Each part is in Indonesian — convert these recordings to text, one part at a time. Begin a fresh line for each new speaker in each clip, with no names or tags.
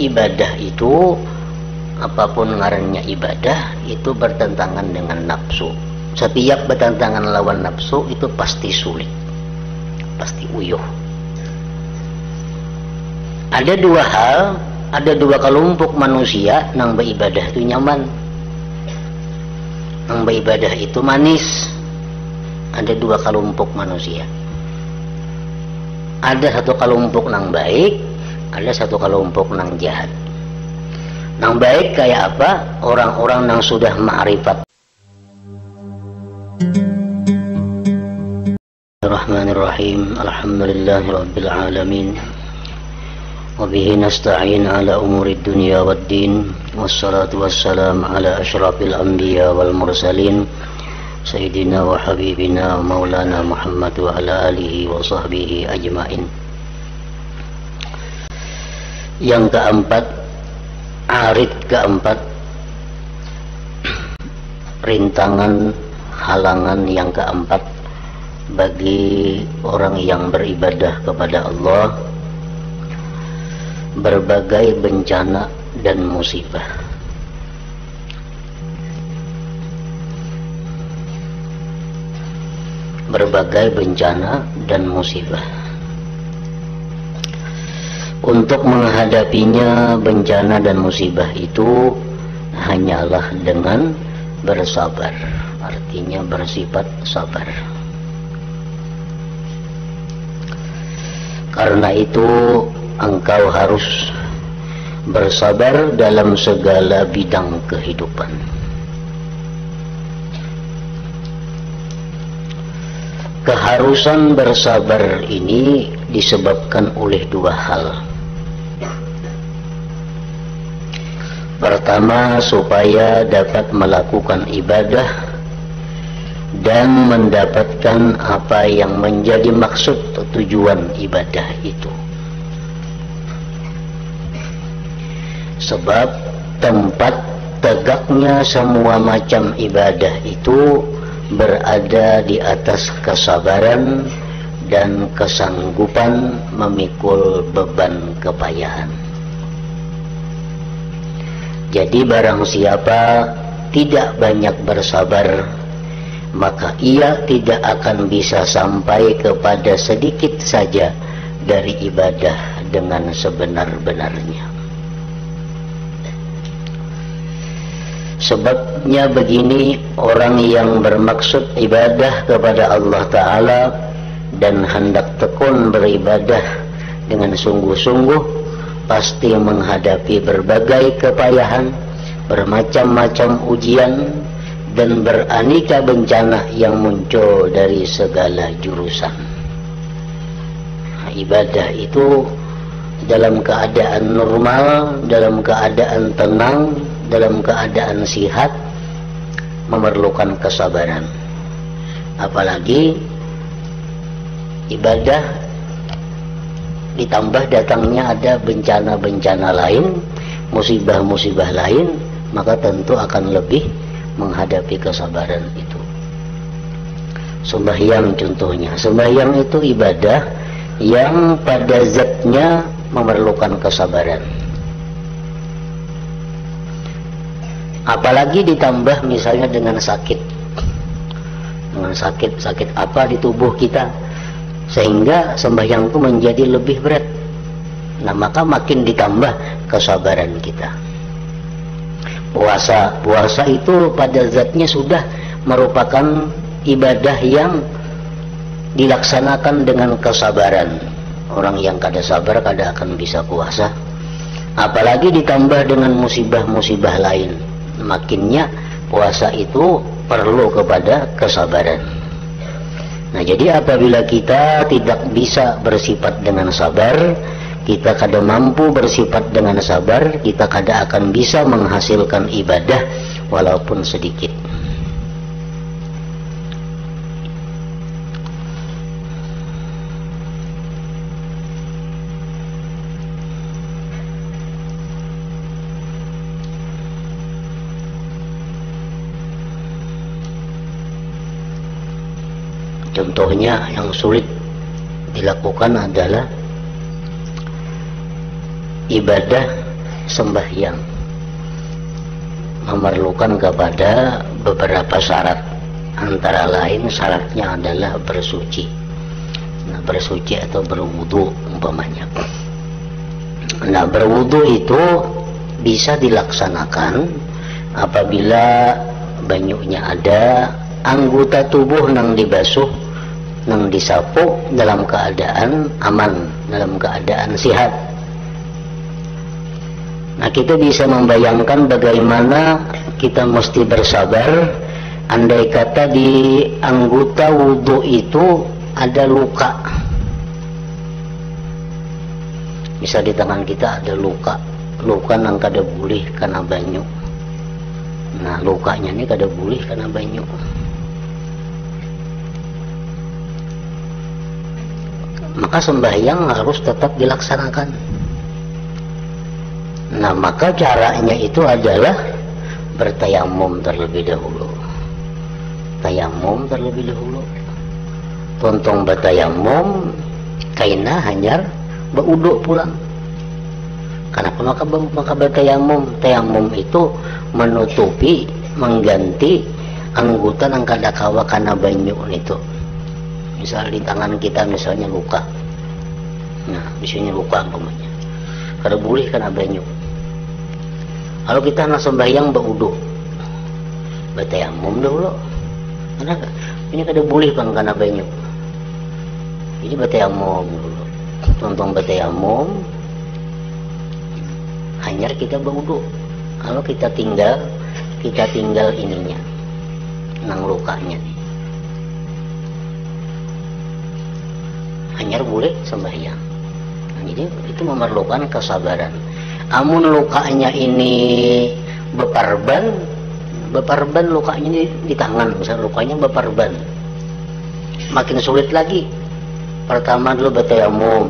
ibadah itu, apapun ngarannya ibadah, itu bertentangan dengan nafsu. Setiap bertentangan lawan nafsu itu pasti sulit, pasti uyuh. Ada dua hal, ada dua kelompok manusia nang beribadah itu nyaman, nang beribadah itu manis. Ada dua kelompok manusia. Ada satu kelompok nang baik, ada satu kelompok nang jahat. Nang baik kayak apa? Orang-orang nang sudah ma'rifat. Bismillahirrahmanirrahim. Alhamdulillahirabbil alamin. Wa bihi nasta'in ala umurid dunya waddin. Wassalatu wassalam ala asyrafil anbiya wal mursalin. Sayyidina wa habibina wa maulana Muhammad wa ala alihi wa sahbihi ajma'in. Yang keempat, arid keempat, rintangan, halangan yang keempat bagi orang yang beribadah kepada Allah, berbagai bencana dan musibah. Berbagai bencana dan musibah. Untuk menghadapinya bencana dan musibah itu hanyalah dengan bersabar, artinya bersifat sabar. Karena itu engkau harus bersabar dalam segala bidang kehidupan. Keharusan bersabar ini disebabkan oleh dua hal. Pertama, supaya dapat melakukan ibadah dan mendapatkan apa yang menjadi maksud atau tujuan ibadah itu. Sebab tempat tegaknya semua macam ibadah itu berada di atas kesabaran dan kesanggupan memikul beban kepayahan. Jadi barang siapa tidak banyak bersabar, maka ia tidak akan bisa sampai kepada sedikit saja dari ibadah dengan sebenar-benarnya. Sebabnya begini, orang yang bermaksud ibadah kepada Allah Ta'ala dan hendak tekun beribadah dengan sungguh-sungguh, pasti menghadapi berbagai kepayahan, bermacam-macam ujian, dan beraneka bencana yang muncul dari segala jurusan. Nah, ibadah itu dalam keadaan normal, dalam keadaan tenang, dalam keadaan sihat, memerlukan kesabaran. Apalagi ibadah ditambah datangnya ada bencana-bencana lain, musibah-musibah lain, maka tentu akan lebih menghadapi kesabaran itu. Sembahyang contohnya, sembahyang itu ibadah yang pada zatnya memerlukan kesabaran. Apalagi ditambah misalnya dengan sakit, sakit apa di tubuh kita, sehingga sembahyang itu menjadi lebih berat. Nah, maka makin ditambah kesabaran kita. Puasa itu pada zatnya sudah merupakan ibadah yang dilaksanakan dengan kesabaran. Orang yang kada sabar kada akan bisa puasa. Apalagi ditambah dengan musibah-musibah lain, makinnya puasa itu perlu kepada kesabaran. Nah, jadi apabila kita tidak bisa bersifat dengan sabar, kita kada mampu bersifat dengan sabar, kita kada akan bisa menghasilkan ibadah walaupun sedikit. Contohnya yang sulit dilakukan adalah ibadah sembahyang memerlukan kepada beberapa syarat, antara lain syaratnya adalah bersuci. Nah, bersuci atau berwudu umpamanya. Nah, berwudu itu bisa dilaksanakan apabila banyunya ada, anggota tubuh nang dibasuh, nang disapu dalam keadaan aman, dalam keadaan sehat. Nah, kita bisa membayangkan bagaimana kita mesti bersabar andai kata di anggota wudu itu ada luka. Bisa di tangan kita ada luka nang kada boleh karena banyu. Nah, lukanya ini kada boleh karena banyu. Maka sembahyang harus tetap dilaksanakan. Nah, maka caranya itu adalah bertayamum terlebih dahulu. Tayamum terlebih dahulu. Tontong bertayamum kaina hanyar beuduk pulang. Kenapa maka bertayamum? Tayamum itu menutupi, mengganti anggota yang kada kawa karena banyu itu. Misal di tangan kita misalnya luka. Nah, misalnya luka umpamanya. Kada boleh karena banyu. Kalau kita nak sembahyang beuduk, bertayamum dulu. Karena ini kada boleh bang karena banyu. Jadi bertayamum dulu. Tontong bertayamum, hanya kita beuduk. Kalau kita tinggal ininya, nang lukanya nih. Hanya boleh sembahyang. Nah, jadi itu memerlukan kesabaran. Amun lukanya ini beparban lukanya di tangan, misalnya lukanya beparban, makin sulit lagi. Pertama dulu bertayamum,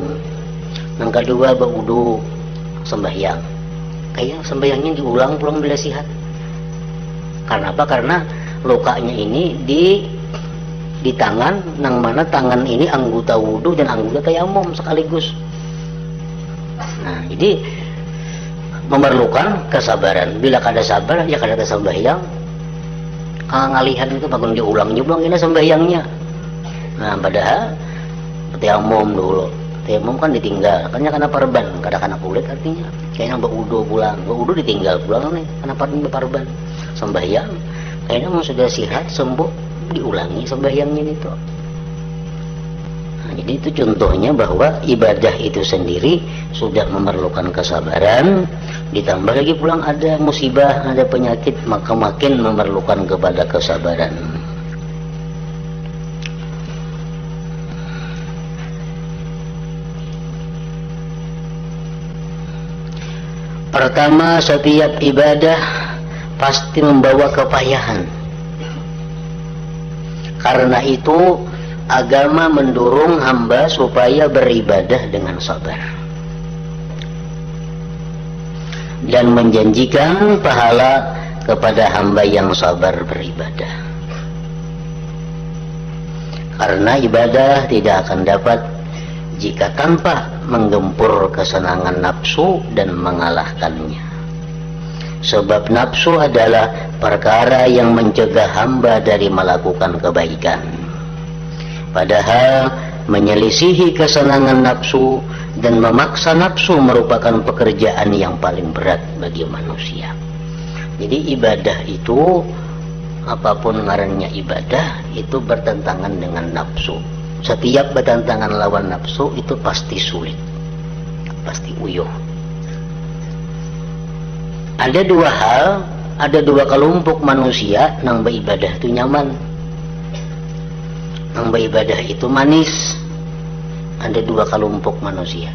yang kedua berudu, sembahyang. Kayak sembahyangnya diulang pulang bila sihat. Karena apa? Karena lukanya ini di tangan, nang mana tangan ini anggota wudu dan anggota tayamum sekaligus. Nah, jadi memerlukan kesabaran. Bila kada sabar, ya kada sembahyang. Ngalihan itu bangun diulang ini sembahyangnya. Nah, padahal tayamum dulu. Tayamum kan ditinggal, karena parban, kada kana kulit artinya. Kayaknya berudu pulang, berudu ditinggal pulang nih, karena parban. Sembahyang, kayaknya mau sudah sihat sembuh, diulangi sembahyangnya itu. Nah, jadi itu contohnya bahwa ibadah itu sendiri sudah memerlukan kesabaran, ditambah lagi pulang ada musibah, ada penyakit, maka makin memerlukan kepada kesabaran. Pertama, setiap ibadah pasti membawa kepayahan. Karena itu agama mendorong hamba supaya beribadah dengan sabar dan menjanjikan pahala kepada hamba yang sabar beribadah. Karena ibadah tidak akan dapat jika tanpa menggempur kesenangan nafsu dan mengalahkannya. Sebab nafsu adalah perkara yang mencegah hamba dari melakukan kebaikan. Padahal menyelisihi kesenangan nafsu dan memaksa nafsu merupakan pekerjaan yang paling berat bagi manusia. Jadi ibadah itu, apapun ngarannya ibadah, itu bertentangan dengan nafsu. Setiap bertentangan lawan nafsu itu pasti sulit, pasti uyuh. Ada dua hal, ada dua kelompok manusia nang beribadah itu nyaman, nang beribadah itu manis. Ada dua kelompok manusia.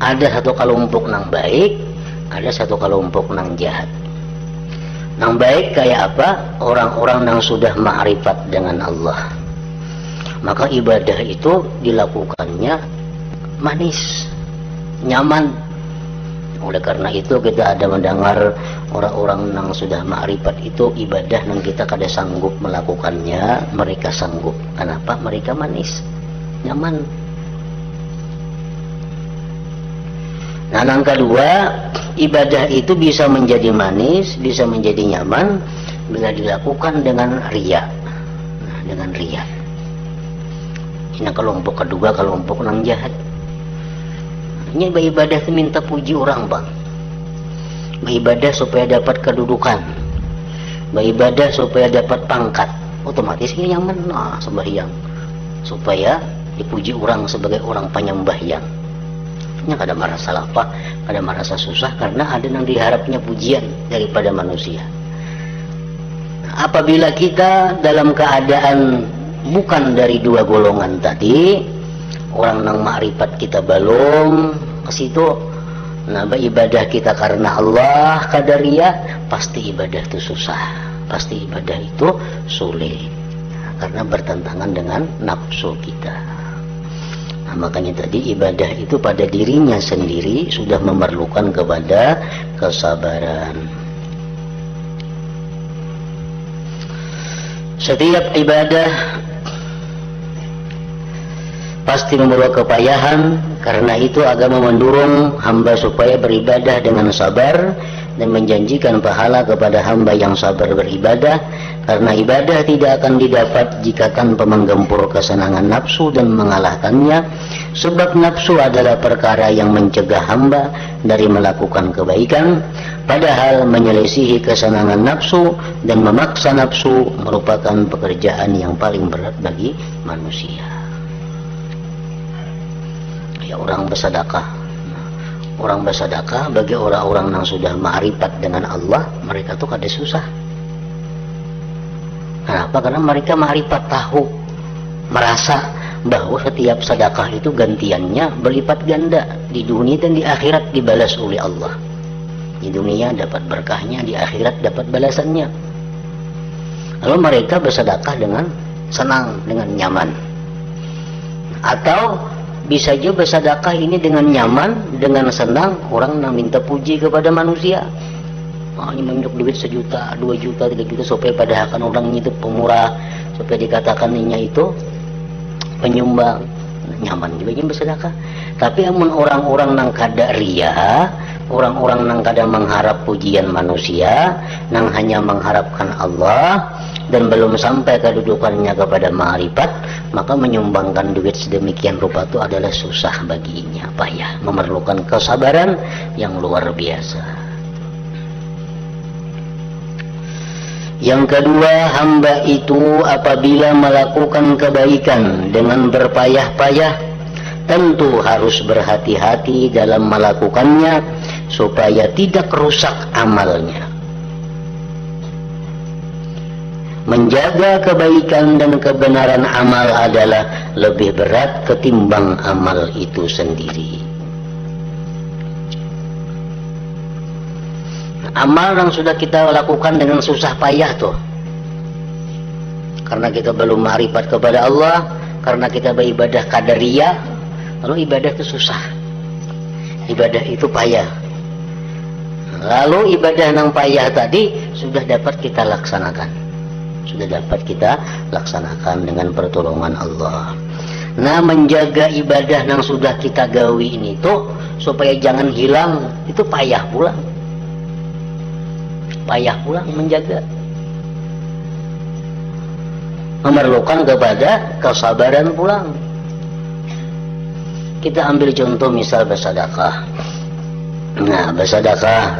Ada satu kelompok nang baik, ada satu kelompok nang jahat. Nang baik kayak apa? Orang-orang nang sudah ma'rifat dengan Allah. Maka ibadah itu dilakukannya manis, nyaman. Oleh karena itu kita ada mendengar orang-orang yang sudah ma'rifat itu ibadah yang kita kada sanggup melakukannya, mereka sanggup. Kenapa? Mereka manis, nyaman. Nah, yang kedua, ibadah itu bisa menjadi manis, bisa menjadi nyaman bila dilakukan dengan riya. Nah, dengan riya. Ini kelompok kedua, kelompok yang jahat. Ini beribadah itu minta puji orang, Bang. Beribadah supaya dapat kedudukan, beribadah supaya dapat pangkat. Otomatis ini yang mana sembahyang supaya dipuji orang sebagai orang penyembahyang. Ini kada merasa lapar, kada merasa susah karena ada yang diharapnya pujian daripada manusia. Apabila kita dalam keadaan bukan dari dua golongan tadi, orang nang makrifat kita belum ke situ, nah ibadah kita karena Allah kadariya, pasti ibadah itu susah, pasti ibadah itu sulit, karena bertentangan dengan nafsu kita. Nah, makanya tadi ibadah itu pada dirinya sendiri sudah memerlukan kepada kesabaran. Setiap ibadah pasti membawa kepayahan, karena itu agama mendorong hamba supaya beribadah dengan sabar dan menjanjikan pahala kepada hamba yang sabar beribadah, karena ibadah tidak akan didapat jika tanpa menggempur kesenangan nafsu dan mengalahkannya, sebab nafsu adalah perkara yang mencegah hamba dari melakukan kebaikan, padahal menyelisihi kesenangan nafsu dan memaksa nafsu merupakan pekerjaan yang paling berat bagi manusia. Ya, orang bersedekah, orang bersedekah bagi orang-orang yang sudah ma'rifat dengan Allah, mereka tuh kada susah. Kenapa? Karena mereka ma'rifat, tahu, merasa bahwa setiap sedekah itu gantiannya berlipat ganda di dunia dan di akhirat, dibalas oleh Allah. Di dunia dapat berkahnya, di akhirat dapat balasannya. Lalu mereka bersedekah dengan senang, dengan nyaman. Atau bisa juga bersedekah ini dengan nyaman, dengan senang, orang yang minta puji kepada manusia. Ini meminjak duit 1 juta, 2 juta, 3 juta supaya padahal orang itu pemurah, supaya dikatakan ini itu penyumbang. Nyaman juga yang bersedekah. Tapi amun orang-orang nang kada riya, orang-orang nang kada mengharap pujian manusia, nang hanya mengharapkan Allah dan belum sampai kedudukannya kepada ma'rifat, maka menyumbangkan duit sedemikian rupa itu adalah susah baginya, payah, memerlukan kesabaran yang luar biasa. Yang kedua, hamba itu apabila melakukan kebaikan dengan berpayah-payah, tentu harus berhati-hati dalam melakukannya supaya tidak rusak amalnya. Menjaga kebaikan dan kebenaran amal adalah lebih berat ketimbang amal itu sendiri. Amal yang sudah kita lakukan dengan susah payah tuh, karena kita belum ma'rifat kepada Allah, karena kita beribadah qadariyah, lalu ibadah itu susah, ibadah itu payah. Lalu ibadah yang payah tadi sudah dapat kita laksanakan, sudah dapat kita laksanakan dengan pertolongan Allah. Nah, menjaga ibadah yang sudah kita gawi ini tuh supaya jangan hilang, itu payah pula. Payah pula menjaga, memerlukan kepada kesabaran pulang. Kita ambil contoh misal bersedekah. Nah, bersedekah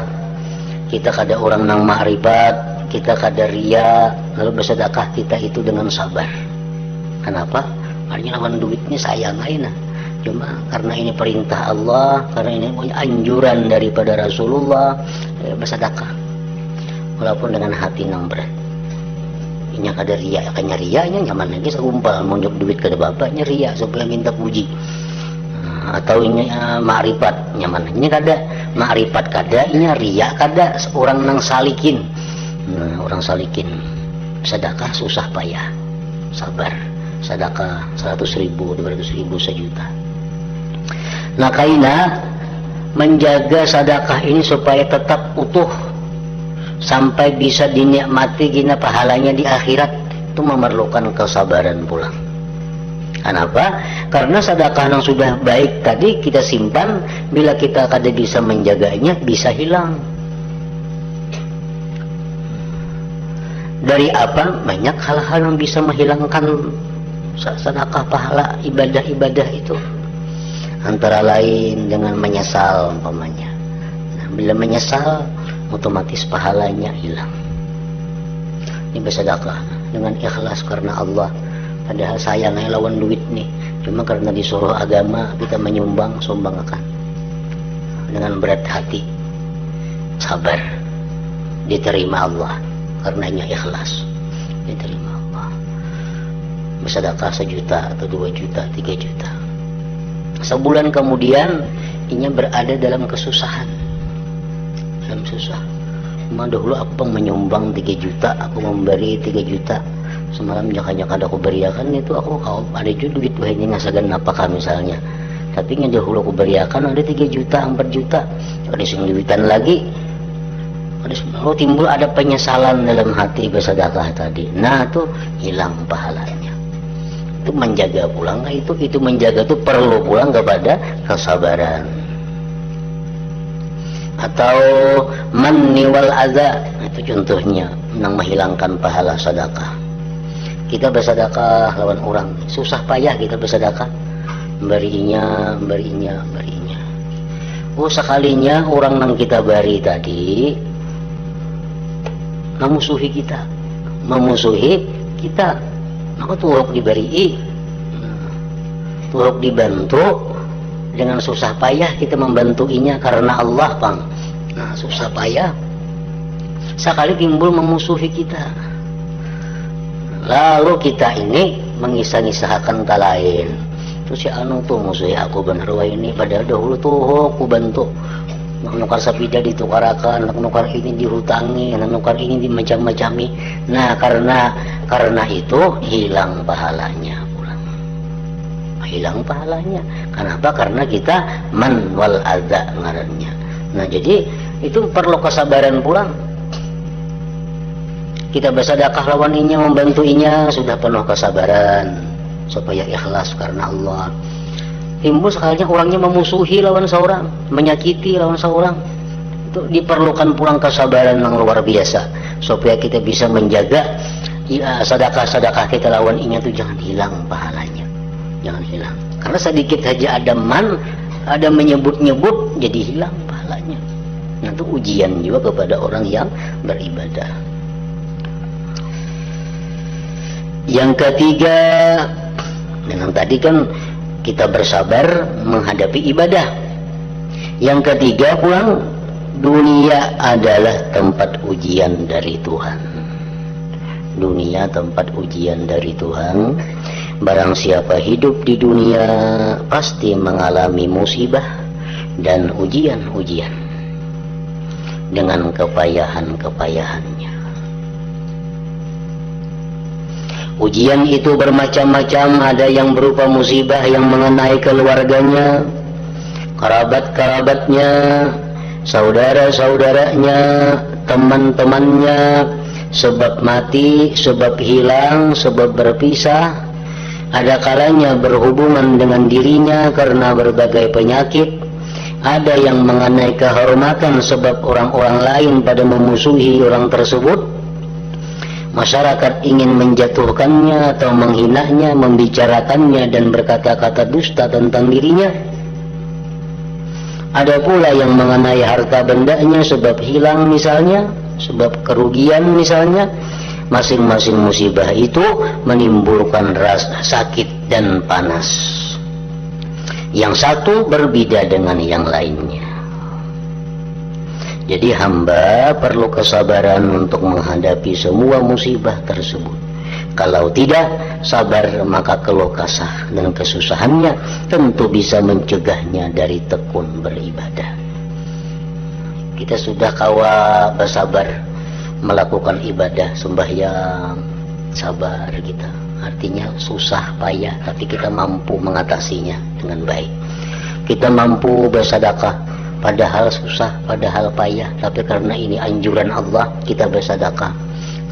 kita kada orang nang ma'rifat, kita kada riya, lalu bersedekah kita itu dengan sabar. Kenapa? Karena lawan duitnya sayang aja. Cuma karena ini perintah Allah, karena ini anjuran daripada Rasulullah, bersedekah. Walaupun dengan hati nang berat. Inya kada riya, kanya rianya nyaman lagi sagumpal monjok duit kada bapaknya riya supaya minta puji. Atau inya ma'rifat nyaman. Ini kada ma'rifat kada, inya riya kada, orang nang salikin. Orang salikin. Sedekah susah payah. Sabar. Sedekah 100.000, 200.000, 1 juta. Nah, kaina menjaga sedekah ini supaya tetap utuh sampai bisa dinikmati gina pahalanya di akhirat, itu memerlukan kesabaran pula. Kenapa? Karena sedekah yang sudah baik tadi kita simpan, bila kita kada bisa menjaganya bisa hilang. Dari apa? Banyak hal-hal yang bisa menghilangkan sedekah pahala ibadah-ibadah itu. Antara lain dengan menyesal umpamanya. Nah, bila menyesal otomatis pahalanya hilang. Ini bersedekah dengan ikhlas karena Allah, padahal sayangnya lawan duit nih, cuma karena disuruh agama kita menyumbang, sumbangkan dengan berat hati, sabar, diterima Allah karenanya ikhlas, diterima Allah. Bersedekah 1 juta atau 2 juta, 3 juta, sebulan kemudian inya berada dalam kesusahan, dalam susah. Dahulu aku menyumbang 3 juta, aku memberi 3 juta. Semalam nyaka-nyaka aku beriakan itu, aku ada juga duit ini ngasagan apakah misalnya. Tapi yang dahulu aku beriakan ada 3 juta, 4 juta. Ada duitan lagi. Timbul ada penyesalan dalam hati bersedekah tadi. Nah, itu hilang pahalanya. Itu menjaga pulang, itu menjaga itu perlu pulang kepada kesabaran. Atau manni wal adza, itu contohnya yang menghilangkan pahala sedekah. Kita bersedekah lawan orang, susah payah kita bersedekah, berinya. Sekalinya orang yang kita beri tadi memusuhi kita, maka turuk diberi, turuk dibantu. Dengan susah payah kita membantuinya karena Allah, Bang. Nah, susah payah sekali timbul memusuhi kita, lalu kita ini mengisah-ngisahkan ke lain. Terus si anu tuh musuhi aku bener wah ini, padahal dahulu tuh aku bantu nukar sapida ditukarakan, nukar ini dihutangi, nukar ini dimacam-macami. Nah, karena itu hilang pahalanya. Hilang pahalanya. Kenapa? Karena kita man wal adza ngarannya. Nah, jadi itu perlu kesabaran pulang. Kita bersedekah lawaninya, membantuinya, sudah penuh kesabaran supaya ikhlas karena Allah. Timbul sekalinya orangnya memusuhi lawan seorang, menyakiti lawan seorang, itu diperlukan pulang kesabaran yang luar biasa supaya kita bisa menjaga sedekah-sedekah kita lawan inya itu jangan hilang pahalanya. Jangan hilang, karena sedikit saja ada menyebut-nyebut jadi hilang pahalanya. Nah, itu ujian juga kepada orang yang beribadah. Yang ketiga, dengan tadi kan kita bersabar menghadapi ibadah. Yang ketiga pulang, dunia adalah tempat ujian dari Tuhan. Dunia tempat ujian dari Tuhan. Barang siapa hidup di dunia pasti mengalami musibah dan ujian-ujian dengan kepayahan-kepayahannya. Ujian itu bermacam-macam, ada yang berupa musibah yang mengenai keluarganya, kerabat-kerabatnya, saudara-saudaranya, teman-temannya, sebab mati, sebab hilang, sebab berpisah. Ada kalanya berhubungan dengan dirinya karena berbagai penyakit. Ada yang mengenai kehormatan sebab orang-orang lain pada memusuhi orang tersebut. Masyarakat ingin menjatuhkannya atau menghinanya, membicarakannya dan berkata-kata dusta tentang dirinya. Ada pula yang mengenai harta bendanya sebab hilang misalnya, sebab kerugian misalnya. Masing-masing musibah itu menimbulkan rasa sakit dan panas. Yang satu berbeda dengan yang lainnya. Jadi hamba perlu kesabaran untuk menghadapi semua musibah tersebut. Kalau tidak sabar, maka keluh kesah dan kesusahannya tentu bisa mencegahnya dari tekun beribadah. Kita sudah kawa bersabar melakukan ibadah, sembahyang, sabar kita. Artinya susah payah, tapi kita mampu mengatasinya dengan baik. Kita mampu bersedekah, padahal susah, padahal payah, tapi karena ini anjuran Allah, kita bersedekah.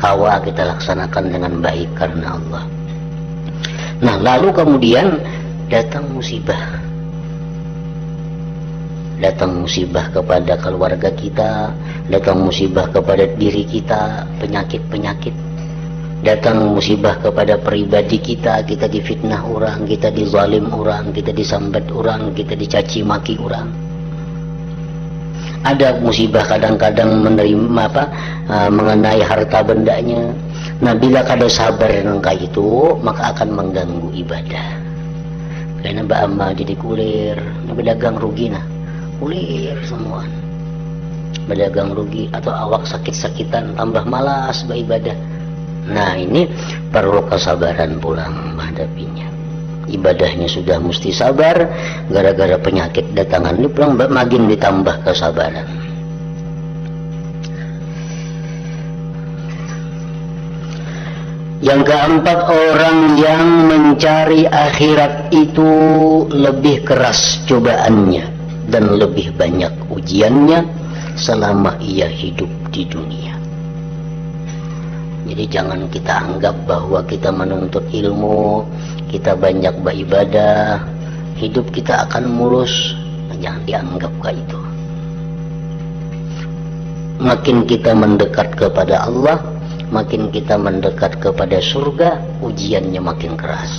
Kawa kita laksanakan dengan baik karena Allah. Nah, lalu kemudian datang musibah. Datang musibah kepada keluarga kita, datang musibah kepada diri kita, penyakit-penyakit. Datang musibah kepada pribadi kita difitnah orang, kita dizalim orang, kita disambat orang, kita dicaci maki orang. Ada musibah kadang-kadang menerima mengenai harta bendanya. Nah, bila kada sabar nangka itu, maka akan mengganggu ibadah. Karena Mbak Amma jadi kulir, berdagang rugi nah. Kulir semua, berdagang rugi atau awak sakit-sakitan, tambah malas beribadah. Nah, ini perlu kesabaran pulang menghadapinya. Ibadahnya sudah mesti sabar, gara-gara penyakit datangan ini pulang makin ditambah kesabaran. Yang keempat, orang yang mencari akhirat itu lebih keras cobaannya dan lebih banyak ujiannya selama ia hidup di dunia. Jadi jangan kita anggap bahwa kita menuntut ilmu, kita banyak beribadah, hidup kita akan mulus. Jangan dianggap kayak itu. Makin kita mendekat kepada Allah, makin kita mendekat kepada surga, ujiannya makin keras,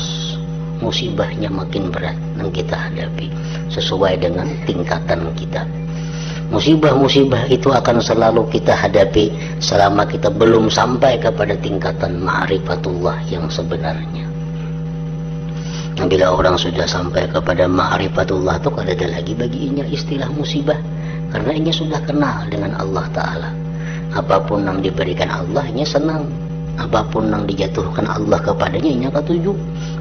musibahnya makin berat yang kita hadapi sesuai dengan tingkatan kita. Musibah-musibah itu akan selalu kita hadapi selama kita belum sampai kepada tingkatan ma'rifatullah yang sebenarnya. Nah, bila orang sudah sampai kepada ma'rifatullah itu kada ada lagi baginya istilah musibah, karena ia sudah kenal dengan Allah Ta'ala. Apapun yang diberikan Allah, ia senang. Apapun yang dijatuhkan Allah kepadanya, ia ketuju.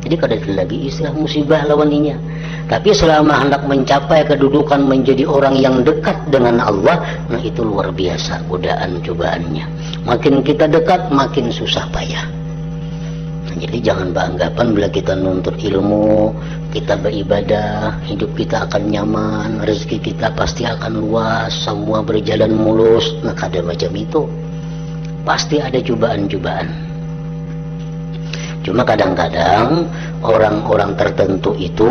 Jadi kada ada lagi istilah musibah lawan inya. Tapi selama hendak mencapai kedudukan menjadi orang yang dekat dengan Allah, nah itu luar biasa godaan cobaannya. Makin kita dekat, makin susah payah. Nah, jadi jangan beranggapan bila kita nuntut ilmu, kita beribadah, hidup kita akan nyaman, rezeki kita pasti akan luas, semua berjalan mulus. Nah, kada macam itu. Pasti ada cobaan-cobaan. Cuma kadang-kadang orang-orang tertentu itu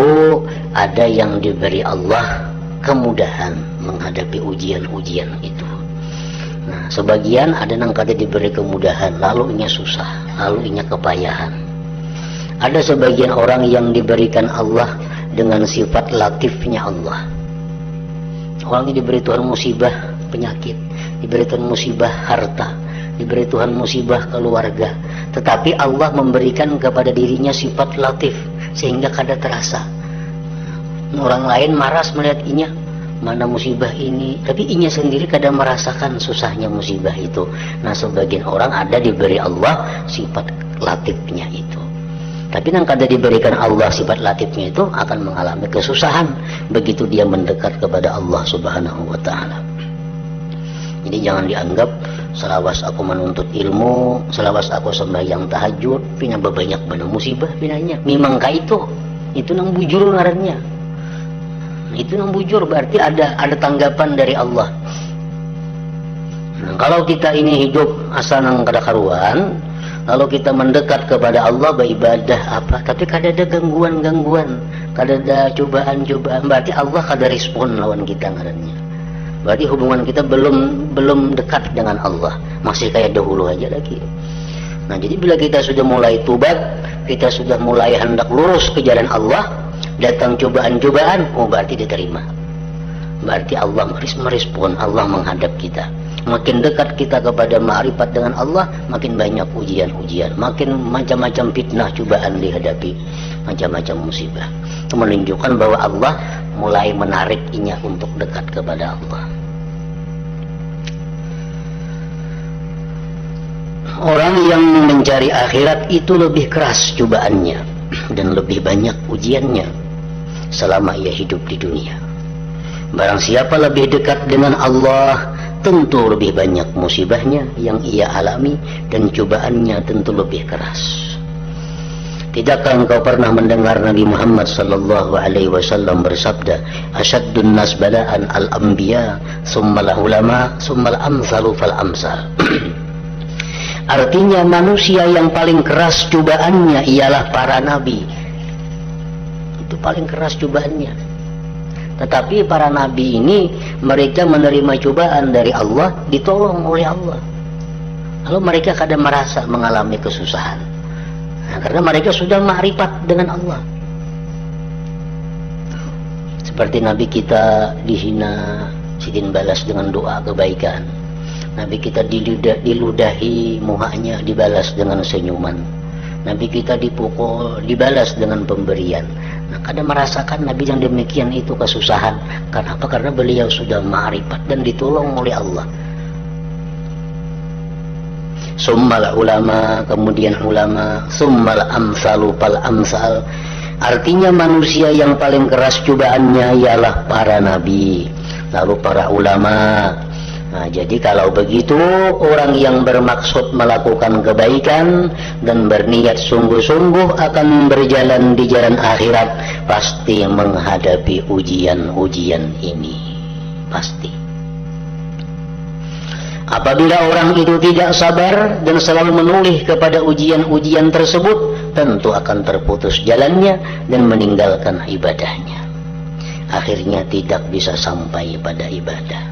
ada yang diberi Allah kemudahan menghadapi ujian-ujian itu. Nah, sebagian ada yang kada diberi kemudahan, lalu inya susah, lalu inya kepayahan. Ada sebagian orang yang diberikan Allah dengan sifat latifnya Allah. Orang yang diberi Tuhan musibah penyakit, diberi Tuhan musibah harta, diberi Tuhan musibah keluarga, tetapi Allah memberikan kepada dirinya sifat latif sehingga kada terasa. Orang lain maras melihat inya, mana musibah ini, tapi inya sendiri kada merasakan susahnya musibah itu. Nah, sebagian orang ada diberi Allah sifat latifnya itu, tapi yang kada diberikan Allah sifat latifnya itu akan mengalami kesusahan begitu dia mendekat kepada Allah Subhanahu wa Ta'ala. Jadi jangan dianggap selawas aku menuntut ilmu, selawas aku sembahyang tahajud, pina banyak benar musibah pinanya. Memang kah itu nang bujur ngarannya. Itu nang bujur berarti ada tanggapan dari Allah. Nah, kalau kita ini hidup asal nang kada karuan, lalu kita mendekat kepada Allah beribadah apa, tapi kada ada gangguan-gangguan, kada ada cobaan-cobaan, berarti Allah kada respon lawan kita ngarannya. Berarti hubungan kita belum dekat dengan Allah, masih kayak dahulu aja lagi. Nah, jadi bila kita sudah mulai tubat, kita sudah mulai hendak lurus ke jalan Allah, datang cobaan-cobaan, oh berarti diterima. Berarti Allah merespon, Allah menghadap kita. Makin dekat kita kepada ma'rifat dengan Allah, makin banyak ujian-ujian, makin macam-macam fitnah cobaan dihadapi, macam-macam musibah. Itu menunjukkan bahwa Allah mulai menarik inya untuk dekat kepada Allah. Orang yang mencari akhirat itu lebih keras cobaannya dan lebih banyak ujiannya selama ia hidup di dunia. Barang siapa lebih dekat dengan Allah, tentu lebih banyak musibahnya yang ia alami dan cobaannya tentu lebih keras. Tidakkah engkau pernah mendengar Nabi Muhammad sallallahu alaihi wasallam bersabda, "Asyaddun nas bala'an al-anbiya, tsummal ulama, tsummal amsalu fal amsal." Artinya manusia yang paling keras cobaannya ialah para nabi. Itu paling keras cobaannya. Tetapi para nabi ini, mereka menerima cobaan dari Allah, ditolong oleh Allah. Lalu mereka kadang merasa mengalami kesusahan. Nah, karena mereka sudah ma'rifat dengan Allah. Seperti Nabi kita dihina, sidin balas dengan doa kebaikan. Nabi kita diludahi, muhanya dibalas dengan senyuman. Nabi kita dipukul, dibalas dengan pemberian. Nah, kadang merasakan Nabi yang demikian itu kesusahan. Kenapa? Karena beliau sudah ma'rifat dan ditolong oleh Allah. Summal ulama, kemudian ulama, summal amsalu pal amsal. Artinya manusia yang paling keras cobaannya ialah para nabi, lalu para ulama. Nah, jadi kalau begitu, orang yang bermaksud melakukan kebaikan dan berniat sungguh-sungguh akan berjalan di jalan akhirat, pasti menghadapi ujian-ujian ini. Pasti. Apabila orang itu tidak sabar dan selalu menoleh kepada ujian-ujian tersebut, tentu akan terputus jalannya dan meninggalkan ibadahnya. Akhirnya tidak bisa sampai pada ibadah.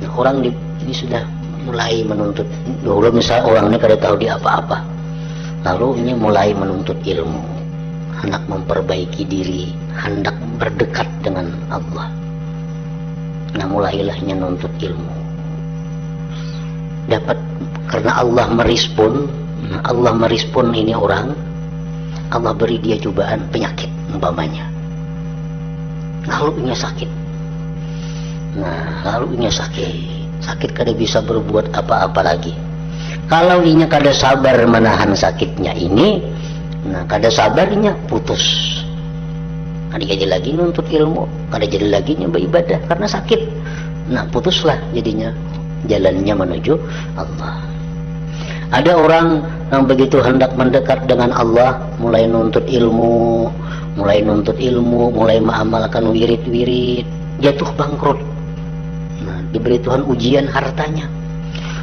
Nah, orang ini sudah mulai menuntut. Dulu misal orang ini kada tahu dia apa-apa, lalu ini mulai menuntut ilmu, hendak memperbaiki diri, hendak berdekat dengan Allah. Nah, mulailah menuntut ilmu. Dapat karena Allah merespon. Allah merespon ini orang. Allah beri dia cobaan penyakit umpamanya. Lalu ini sakit. Nah, lalu ini sakit kada bisa berbuat apa-apa lagi. Kalau ini kada sabar menahan sakitnya ini, nah kada sabarnya putus. Kada jadi lagi nuntut ilmu, kada jadi lagi nyoba ibadah karena sakit. Nah, putuslah jadinya jalannya menuju Allah. Ada orang yang begitu hendak mendekat dengan Allah, mulai nuntut ilmu, mulai mengamalkan wirid-wirid, jatuh bangkrut. Nah, diberi Tuhan ujian hartanya.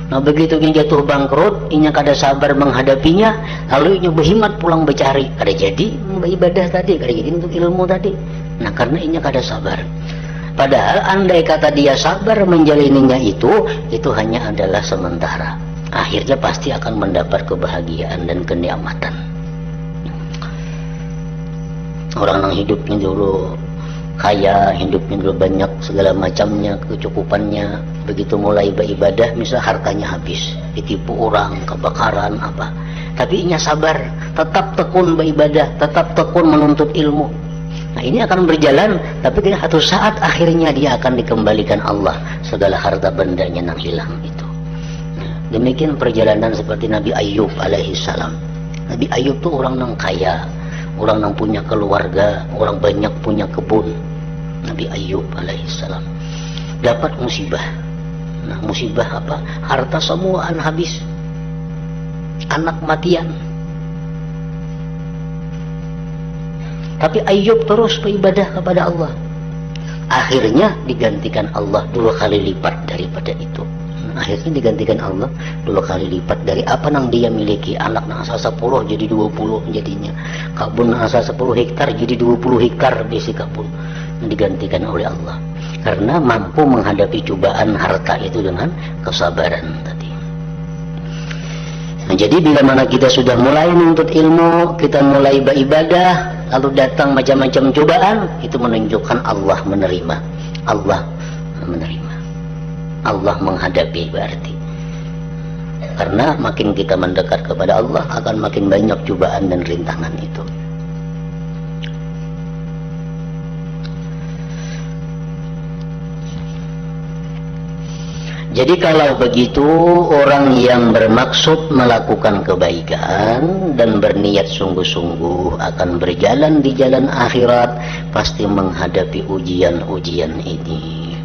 Nah, begitu ini jatuh bangkrut, inya kada sabar menghadapinya, lalu inya berhimat pulang bercari, kada jadi beribadah tadi, kada jadi untuk ilmu tadi. Nah, karena inya kada sabar. Padahal andai kata dia sabar menjalaninya itu hanya adalah sementara. Akhirnya pasti akan mendapat kebahagiaan dan kenikmatan. Orang yang hidupnya dulu kaya, hidupnya dulu banyak segala macamnya, kecukupannya, begitu mulai beribadah, misal hartanya habis, ditipu orang, kebakaran apa. Tapi inya sabar, tetap tekun beribadah, tetap tekun menuntut ilmu. Nah, ini akan berjalan, tapi satu saat akhirnya dia akan dikembalikan Allah segala harta bendanya yang hilang itu. Nah, demikian perjalanan seperti Nabi Ayub alaihi salam. Nabi Ayub itu orang yang kaya, orang yang punya keluarga, orang banyak punya kebun. Nabi Ayub alaihi salam dapat musibah. Nah, musibah apa? Harta semuaan habis, anak matian. Tapi Ayub terus beribadah kepada Allah. Akhirnya digantikan Allah 2 kali lipat daripada itu. Akhirnya digantikan Allah 2 kali lipat dari apa yang dia miliki. Anak yang asal 10 jadi 20 jadinya. Kebun yang asal 10 hektar jadi 20 hektar besi kebun. Digantikan oleh Allah. Karena mampu menghadapi cobaan harta itu dengan kesabaran tadi. Nah, jadi bila mana kita sudah mulai menuntut ilmu, kita mulai beribadah, lalu datang macam-macam cobaan, itu menunjukkan Allah menerima. Allah menerima. Allah menghadapi berarti. Karena makin kita mendekat kepada Allah, akan makin banyak cobaan dan rintangan itu. Jadi kalau begitu, orang yang bermaksud melakukan kebaikan dan berniat sungguh-sungguh akan berjalan di jalan akhirat, pasti menghadapi ujian-ujian ini.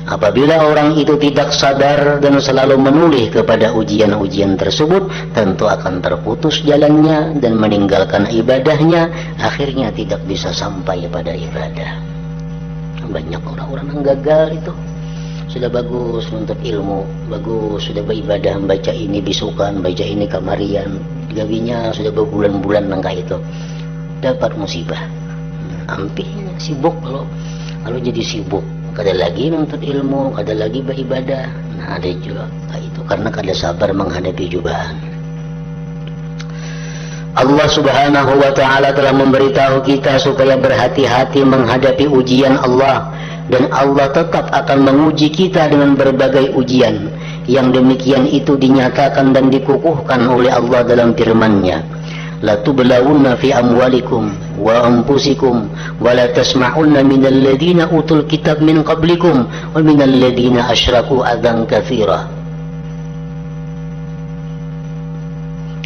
Apabila orang itu tidak sadar dan selalu menoleh kepada ujian-ujian tersebut, tentu akan terputus jalannya dan meninggalkan ibadahnya, akhirnya tidak bisa sampai pada ibadah. Banyak orang-orang yang gagal itu. Sudah bagus untuk ilmu, bagus sudah beribadah, baca ini bisukan, baca ini kamarian, gawinya sudah berbulan-bulan langkah itu, dapat musibah. ampihnya sibuk. Kalau jadi sibuk, kada lagi nuntut ilmu, kada lagi beribadah. Nah, ada juga itu karena kada sabar menghadapi cobaan. Allah Subhanahu wa ta'ala telah memberitahu kita supaya berhati-hati menghadapi ujian Allah, dan Allah tetap akan menguji kita dengan berbagai ujian. Yang demikian itu dinyatakan dan dikukuhkan oleh Allah dalam firman-Nya, la tublawunna fi amwalikum wa anfusikum wa la tasma'unna minal ladzina utul kitab min qablikum wa minal ladzina asyraku adzan katsira.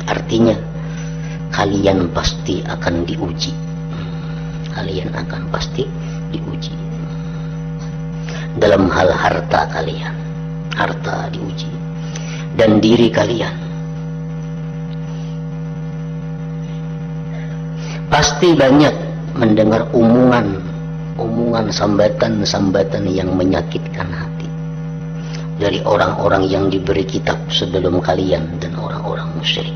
Artinya kalian pasti akan diuji. Kalian akan pasti diuji dalam hal harta kalian. Harta diuji, dan diri kalian. Pasti banyak mendengar omongan sambatan yang menyakitkan hati dari orang-orang yang diberi kitab sebelum kalian dan orang-orang musyrik.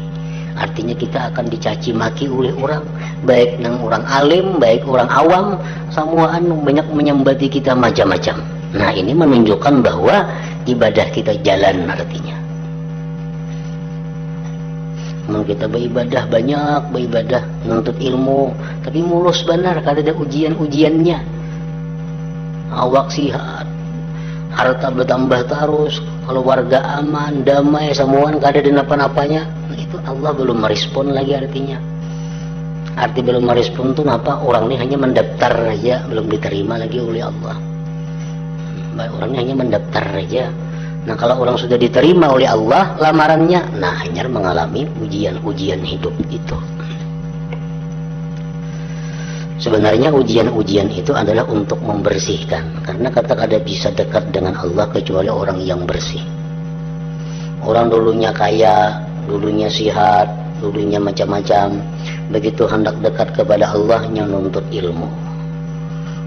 Artinya kita akan dicaci maki oleh orang, baik nang orang alim, baik orang awam, samuaan banyak menyambati kita macam-macam. Nah, ini menunjukkan bahwa ibadah kita jalan artinya. Kita beribadah banyak, beribadah nuntut ilmu, tapi mulus benar kada ada ujian-ujiannya. Awak sihat, harta bertambah terus, keluarga aman, damai, semuaan kada ada napa-napanya. Nah, itu Allah belum merespon lagi artinya. Arti belum merespon itu apa? Orang ini hanya mendaftar saja, belum diterima lagi oleh Allah. Orangnya hanya mendaftar saja. Nah, kalau orang sudah diterima oleh Allah lamarannya, nah hanya mengalami ujian-ujian hidup itu. Sebenarnya ujian-ujian itu adalah untuk membersihkan, karena kata kada bisa dekat dengan Allah kecuali orang yang bersih. Orang dulunya kaya, dulunya sehat, dulunya macam-macam, begitu hendak dekat kepada Allah hanya nuntut ilmu,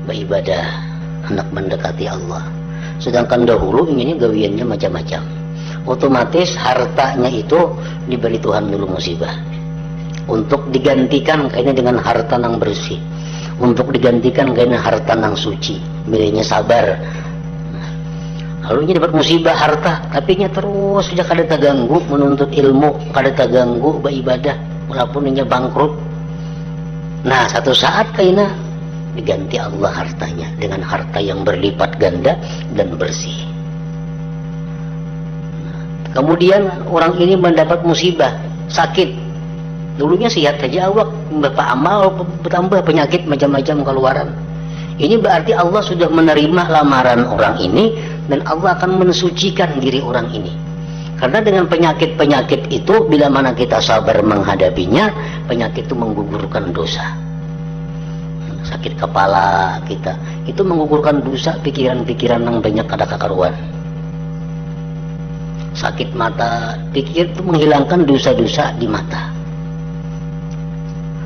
beribadah, hendak mendekati Allah. Sedangkan dahulu inginnya gawiannya macam-macam. Otomatis hartanya itu diberi Tuhan dulu musibah, untuk digantikan kayaknya dengan harta yang bersih, untuk digantikan kayaknya harta yang suci, milihnya sabar. Lalu dapat musibah harta, tapi nya terus sejak kada terganggu menuntut ilmu, kada terganggu beribadah, walaupun nya bangkrut. Nah, satu saat kayaknya diganti Allah hartanya dengan harta yang berlipat ganda dan bersih. Kemudian orang ini mendapat musibah, sakit. Dulunya sehat saja awak, bapak amal bertambah penyakit macam-macam keluaran. Ini berarti Allah sudah menerima lamaran orang ini dan Allah akan mensucikan diri orang ini. Karena dengan penyakit-penyakit itu bila mana kita sabar menghadapinya, penyakit itu menggugurkan dosa. Sakit kepala kita itu menggugurkan dosa, pikiran-pikiran yang banyak kada kakaruan. Sakit mata, pikir itu menghilangkan dosa-dosa di mata.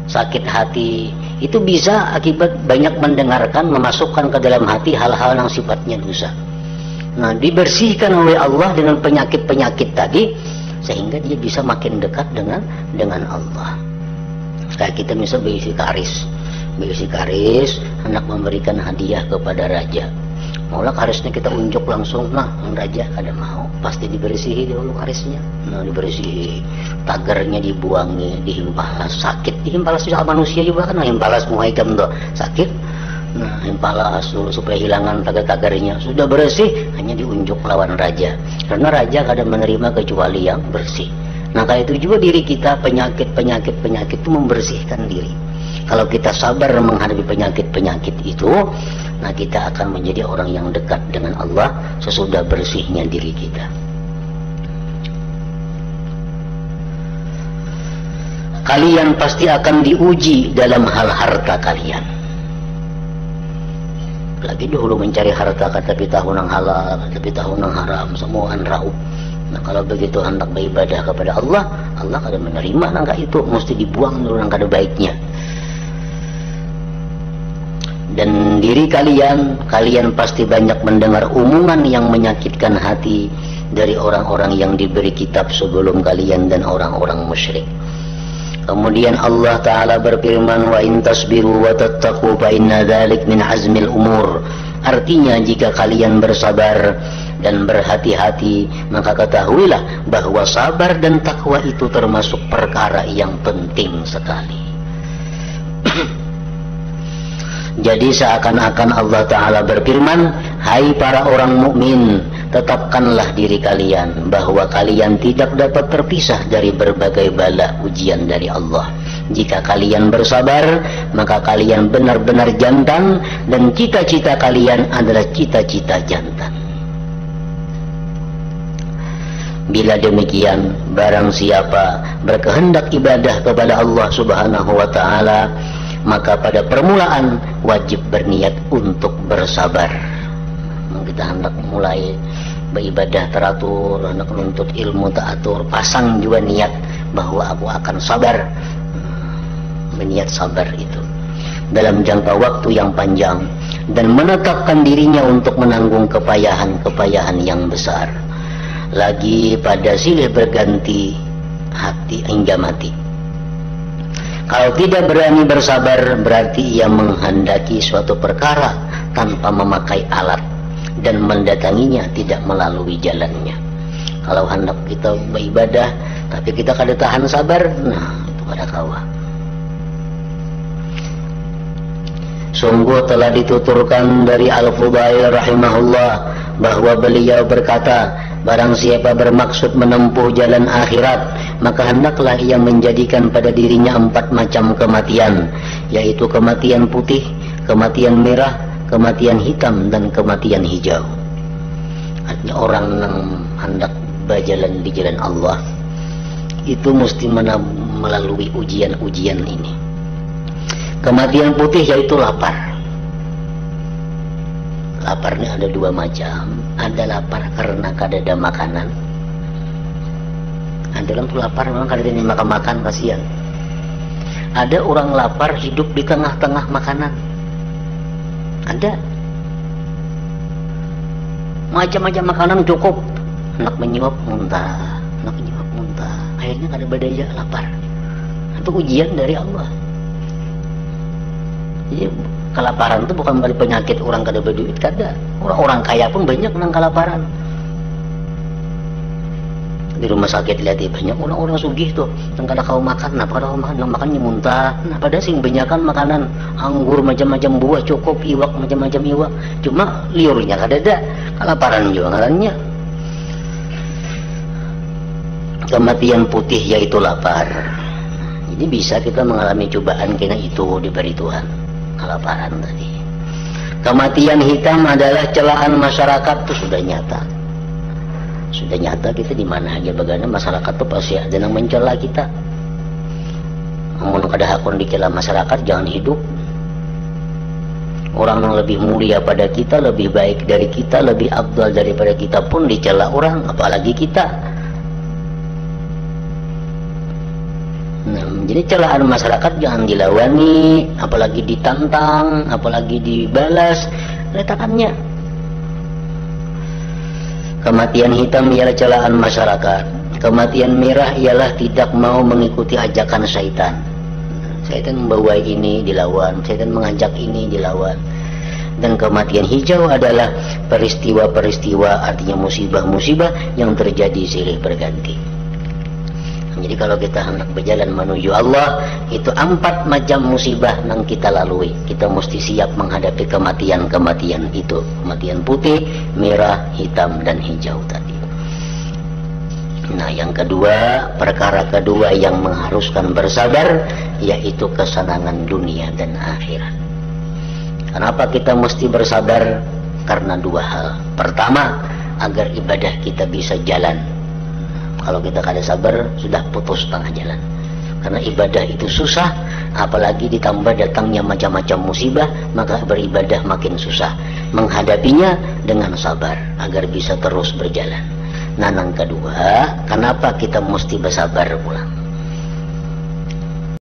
Sakit hati itu bisa akibat banyak mendengarkan, memasukkan ke dalam hati hal-hal yang sifatnya dosa. Nah, dibersihkan oleh Allah dengan penyakit-penyakit tadi sehingga dia bisa makin dekat dengan Allah. Kayak kita bisa berisi karis, hendak memberikan hadiah kepada raja. Maulah karisnya kita unjuk langsung, nah raja kada mau, pasti dibersihi dulu karisnya. Nah, dibersihi, tagarnya dibuangi, dihimpalas, sakit dihimpalas juga manusia juga kan, himpalas muhaikam tuh sakit. Nah, himpalas dulu supaya hilangan tagar-tagarnya. Sudah bersih, hanya diunjuk lawan raja, karena raja kada menerima kecuali yang bersih. Nah, kayak itu juga diri kita, penyakit itu membersihkan diri. Kalau kita sabar menghadapi penyakit-penyakit itu, nah kita akan menjadi orang yang dekat dengan Allah sesudah bersihnya diri kita. Kalian pasti akan diuji dalam hal harta kalian. Lagi dahulu mencari harta, tapi tahu nang halal, tapi tahu nang haram, semua raup. Nah, kalau begitu hendak beribadah kepada Allah, Allah kada menerima nangka itu, mesti dibuang dulu nang kada baiknya. Dan diri kalian pasti banyak mendengar omongan yang menyakitkan hati dari orang-orang yang diberi kitab sebelum kalian dan orang-orang musyrik. Kemudian Allah Ta'ala berfirman, wa in tasbiru wa tattaqu fa inna dzalik min azmil umur. Artinya jika kalian bersabar dan berhati-hati, maka ketahuilah bahwa sabar dan takwa itu termasuk perkara yang penting sekali. Jadi seakan-akan Allah Ta'ala berfirman, hai para orang mukmin, tetapkanlah diri kalian bahwa kalian tidak dapat terpisah dari berbagai bala ujian dari Allah. Jika kalian bersabar, maka kalian benar-benar jantan, dan cita-cita kalian adalah cita-cita jantan. Bila demikian, barang siapa berkehendak ibadah kepada Allah Subhanahu wa Ta'ala, maka pada permulaan wajib berniat untuk bersabar. Kita hendak mulai beribadah teratur, hendak menuntut ilmu teratur, pasang juga niat bahwa aku akan sabar. Berniat sabar itu dalam jangka waktu yang panjang, dan menetapkan dirinya untuk menanggung kepayahan-kepayahan yang besar. Lagi pada silih berganti hati hingga mati. Kalau tidak berani bersabar, berarti ia menghendaki suatu perkara tanpa memakai alat dan mendatanginya tidak melalui jalannya. Kalau hendak kita beribadah tapi kita kada tahan sabar, nah itu kada kawa. Sungguh telah dituturkan dari Al-Fudail rahimahullah bahwa beliau berkata, barang siapa bermaksud menempuh jalan akhirat, maka hendaklah ia menjadikan pada dirinya 4 macam kematian, yaitu kematian putih, kematian merah, kematian hitam, dan kematian hijau. Artinya orang yang hendak berjalan di jalan Allah itu mesti melalui ujian-ujian ini. Kematian putih yaitu lapar. Laparnya ada 2 macam. Ada lapar karena kada ada makanan. Ada orang tuh lapar memang kada ada makan kasihan. Ada orang lapar hidup di tengah-tengah makanan. Ada. Macam-macam makanan cukup. Hendak menyuap muntah, hendak menyuap muntah. Akhirnya kada berdaya lapar. Itu ujian dari Allah. Jadi kelaparan itu bukan berarti penyakit orang kada berduit, kada. Orang kaya pun banyak nang kelaparan. Di rumah sakit lihat banyak orang-orang sugih tuh yang kada kau makan, nah kada kau makan, makannya muntah. Nah pada sing banyakan makanan anggur macam-macam buah cukup, iwak macam-macam iwak. Cuma liurnya kada ada, kelaparan juga ngarannya. Kematian putih yaitu lapar. Jadi bisa kita mengalami cobaan kena itu diberi Tuhan. Kelaparan tadi. Kematian hitam adalah celaan masyarakat, itu sudah nyata. Sudah nyata kita di mana aja bagaimana masyarakat itu pasti ada yang mencela kita. Namun kada hakun dicela masyarakat, jangan hidup. Orang yang lebih mulia pada kita, lebih baik dari kita, lebih afdal daripada kita pun dicela orang, apalagi kita. Nah, jadi celaan masyarakat jangan dilawani, apalagi ditantang, apalagi dibalas, letakkannya. Kematian hitam ialah celaan masyarakat. Kematian merah ialah tidak mau mengikuti ajakan syaitan. Syaitan membawa ini dilawan, syaitan mengajak ini dilawan. Dan kematian hijau adalah peristiwa-peristiwa, artinya musibah-musibah yang terjadi silih berganti. Jadi kalau kita hendak berjalan menuju Allah, itu 4 macam musibah yang kita lalui. Kita mesti siap menghadapi kematian-kematian itu. Kematian putih, merah, hitam, dan hijau tadi. Nah yang kedua, perkara kedua yang mengharuskan bersabar, yaitu kesenangan dunia dan akhirat. Kenapa kita mesti bersabar? Karena 2 hal. Pertama, agar ibadah kita bisa jalan. Kalau kita kada sabar, sudah putus tengah jalan. Karena ibadah itu susah, apalagi ditambah datangnya macam-macam musibah, maka beribadah makin susah. Menghadapinya dengan sabar, agar bisa terus berjalan. Nah, yang kedua, kenapa kita mesti bersabar pulang?